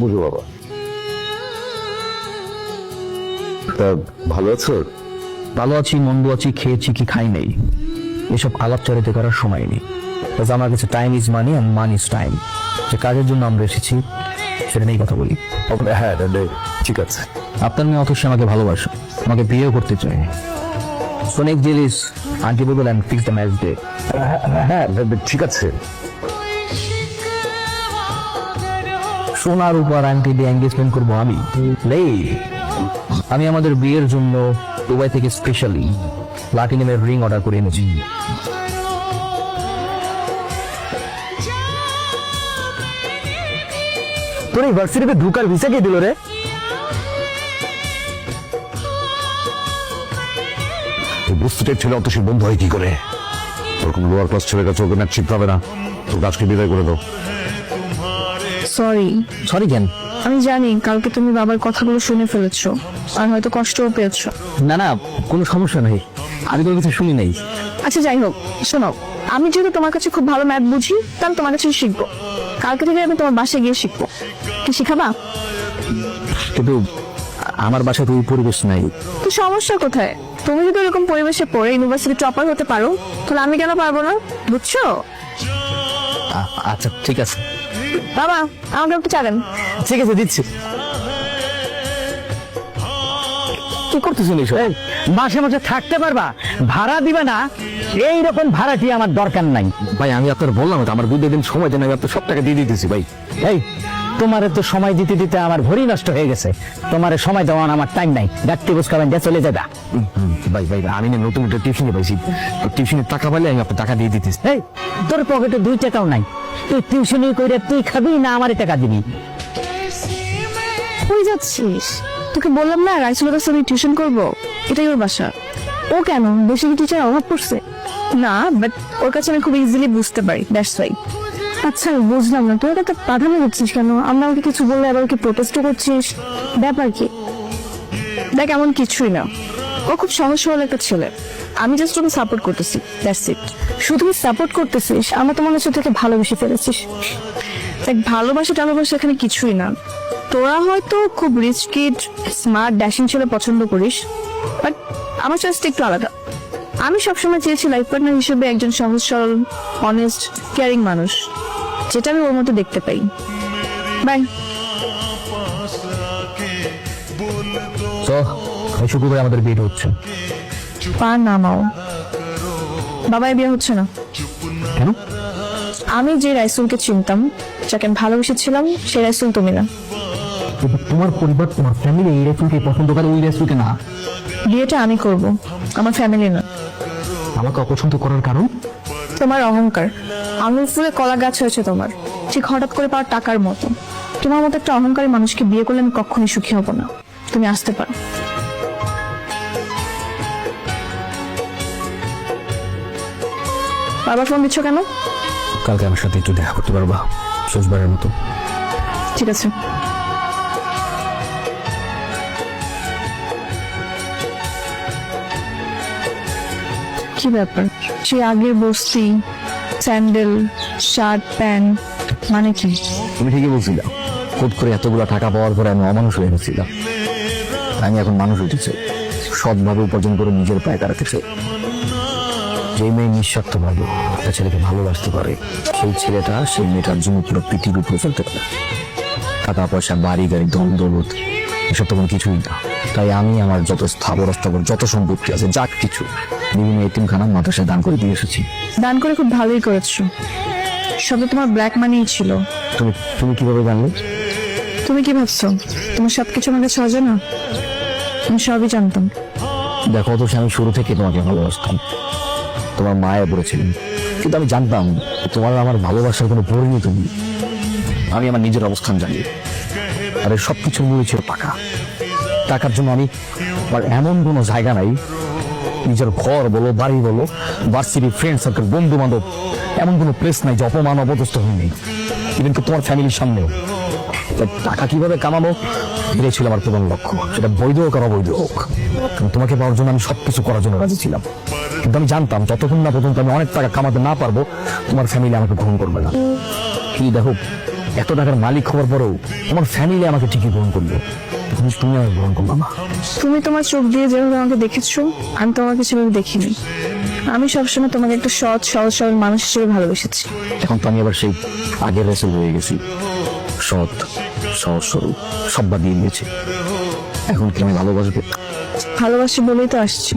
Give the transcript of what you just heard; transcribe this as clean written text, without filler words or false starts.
বুঝো বাবা। তা ভালো আছো? ভালো আছি, মন্দ আছি, খেয়েছি কি খাই নেই, এসব আলাপ চারিতে করার সময় নেই। আমার কাছে time is money and money is time. যে কাজের জন্য আমরা এসেছি সেটা নিয়েই কথা বলি। হ্যাঁ ঠিক আছে। আপনার মেয়ে অথচ আমাকে ভালোবাসে, আমাকে বিয়েও করতে চায়। So next deal is unbeatable and fix the match day. হ্যাঁ ঠিক আছে। সোনার উপর আংটি দিয়ে এঙ্গেজমেন্ট করবো আমি। আমি আমাদের বিয়ের জন্য দুবাই থেকে স্পেশালি প্লাটিনামের রিং অর্ডার করে এনেছি। তোর ইউনিভার্সিটিতে ঢুকার ভিসা কে দিল রে? বুঝতে ছেলে অত সে বন্ধু হয় কি করে? ওরকম লোয়ার ক্লাস ছেলের কাছে ওকে ম্যাচ শিখতে হবে না। তোর কাজকে বিদায় করে দাও। সরি কেন? আমি জানি কালকে তুমি বাবার কথাগুলো শুনে ফেলেছো আর হয়তো কষ্টও পেয়েছো। না কোনো সমস্যা নেই, আমি তোর কিছু শুনি নাই। আচ্ছা যাই হোক, শোনো, আমি যেহেতু তোমার কাছে খুব ভালো ম্যাথ বুঝি, তাহলে তোমার কাছে শিখবো। কালকে থেকে আমি তোমার বাসায় গিয়ে শিখবো। কি শিখাবা? কিন্তু আমার বাসায় তো ওই পরিবেশ নাই। তো সমস্যা কোথায়? তুমি যদি এরকম পরিবেশে পড়ে ইউনিভার্সিটি টপার হতে পারো, তাহলে আমি কেন পারবো না? বুঝছো? আচ্ছা ঠিক আছে। বাবা, আমাকে একটু চা দেন। ঠিক আছে, দিচ্ছি। কি করতেছেন এইসব? মাসে মাসে থাকতে পারবা, ভাড়া দিবে না, এইরকম ভাড়াটি আমার দরকার নাই। ভাই আমি আপনার বললাম তো আমার 2 দিন সময় দেন, আমি আপনার সব টাকা দিয়ে দিতেছি ভাই। এই তোমারে তো সময় দিতে দিতে আমার ভরি নষ্ট হয়ে গেছে। তোমারে সময় দেওয়ার আমার টাইম নাই। গাড়ি বুঝ খাবেন, চলে যাবা। ভাই আমি না নতুন একটা টিউশনে পাইছি, টিউশনের টাকা পাইলে আমি আপনার টাকা দিয়ে দিতেছি। এই তোর পকেটে 2 টাকাও নাই, তুই টিউশনি কইরে তুই খাবি না আমারে টাকা দিবি? কই যাচ্ছিস? তোকে বললাম না রাইসুলের কাছে আমি টিউশন করবো, এটাই ওর বাসা। ও কেন, বেশি কি টিচার অভাব পড়ছে? না, বাট ওর কাছে আমি খুব ইজিলি বুঝতে পারি, দ্যাটস ওয়াই। আচ্ছা বুঝলাম না, তুই একটা প্রাধান্য দিচ্ছিস কেন? আমরা ওকে কিছু বললে আবার কি প্রোটেস্ট করছিস? ব্যাপার কি? দেখ এমন কিছুই না, ও খুব সহজ সরল একটা ছেলে। আমি জাস্ট ওকে সাপোর্ট করতেছি, দ্যাটস ইট। শুধু সাপোর্ট করতেছিস, আমরা তোমার কাছে থেকে ভালোবেসে ফেলেছিস। দেখ ভালোবাসা টালোবাসা এখানে কিছুই না। তোরা হয়তো খুব রিচ কিড, স্মার্ট, ড্যাশিং ছেলে পছন্দ করিস, বাট আমার চয়েসটা একটু আলাদা। আমি সবসময় চেয়েছি লাইফ পার্টনার হিসেবে একজন সহজ সরল, অনেস্ট, কেয়ারিং মানুষ, যেটা আমি ওর মতো দেখতে পাই। বাই। তো শুক্রবার আমাদের বিয়ে হচ্ছে। পা নামাও। বাবাই বিয়ে হচ্ছে না। কেন? আমি যে রাইসুলকে চিনতাম, যাকে আমি ভালোবেসেছিলাম, সেই রাইসুল তুমি না। তোমার পরিবার, তোমার ফ্যামিলি এই রেসুলকে পছন্দ করে, ওই রেসুলকে না। বিয়েটা আমি করব, আমার ফ্যামিলি না। আমাকে অপছন্দ করার কারণ? তোমার অহংকার। আঙুল ফুলে কলা গাছ হয়েছে তোমার, ঠিক হঠাৎ করে পাওয়ার টাকার মতো। তোমার মতো একটা অহংকারী মানুষকে বিয়ে করলে আমি কখনোই সুখী হব না। তুমি আসতে পারো। বারবার ফোন দিচ্ছ কেন? কালকে আমার সাথে একটু দেখা করতে পারবা, শেষবারের মতো? ঠিক আছে। কি ব্যাপার? সে আগের বস্তি, স্যান্ডেল, শার্ট, প্যান্ট, মানে কি? তুমি ঠিকই বলছিলা, হুট করে এতগুলো টাকা পাওয়ার পরে আমি অমানুষ হয়ে গেছিলাম। আমি এখন মানুষ হইতেছে, সৎভাবে উপার্জন করে নিজের পায়ে দাঁড়াতে চাই। যে মেয়ে নিঃস্বার্থভাবে একটা ছেলেকে ভালোবাসতে পারে, সেই ছেলেটা সেই মেয়েটার জন্য পুরো পৃথিবী উপরে ফেলতে পারে। টাকা পয়সা, বাড়ি গাড়ি, ধন দৌলত এসব তো কোনো কিছুই না। তাই আমি আমার যত স্থাবর অস্থাবর যত সম্পত্তি আছে, যা কিছু বিভিন্ন এতিমখানা মাদ্রাসায় দান করে দিয়ে এসেছি। দান করে খুব ভালোই করেছো। সব তো তোমার ব্ল্যাক মানিই ছিল। তুমি কিভাবে জানলে? তুমি কি ভাবছো তোমার সবকিছু আমার কাছে অজানা? আমি সবই জানতাম। দেখো তো, আমি শুরু থেকে তোমাকে ভালোবাসতাম, তোমার মায়ে পড়েছিলেন, কিন্তু আমি জানতাম তোমার আমার ভালোবাসার কোনো পরিণত নেই। আমি আমার নিজের অবস্থান জানি, আর এই সবকিছুর মূলে ছিল টাকা। টাকার জন্য আমি আমার এমন কোনো জায়গা নাই, নিজের ঘর বলো, বাড়ি বলো, ভার্সিটি, ফ্রেন্ড সার্কেল, বন্ধু বান্ধব, এমন কোনো প্লেস নাই যে অপমান অপদস্থ হয়নি, ইভেন তোমার ফ্যামিলির সামনেও। টাকা কিভাবে কামাবো এটাই ছিল আমার প্রধান লক্ষ্য, সেটা বৈধ হোক আর অবৈধ হোক। তোমাকে পাওয়ার জন্য আমি সবকিছু করার জন্য রাজি ছিলাম, কিন্তু আমি জানতাম যতক্ষণ না পর্যন্ত আমি অনেক টাকা কামাতে না পারবো, তোমার ফ্যামিলি আমাকে গ্রহণ করবে না। কি দেখো, এত টাকার মালিক হওয়ার পরেও আমার ফ্যামিলি আমাকে ঠিকই গ্রহণ করলো, কিন্তু তুমি আমাকে গ্রহণ করলো না। তুমি তোমার চোখ দিয়ে যেভাবে আমাকে দেখেছো, আমি তোমাকে সেভাবে দেখিনি। আমি সবসময় তোমাকে একটা সৎ সহজ সরল মানুষ হিসেবে ভালোবেসেছি। এখন তো আমি আবার সেই আগের রেসেল হয়ে গেছি, সৎ সহজ সরল সব বাদ দিয়ে দিয়েছি। এখন কি আমি ভালোবাসবো? ভালোবাসি বলেই তো আসছি।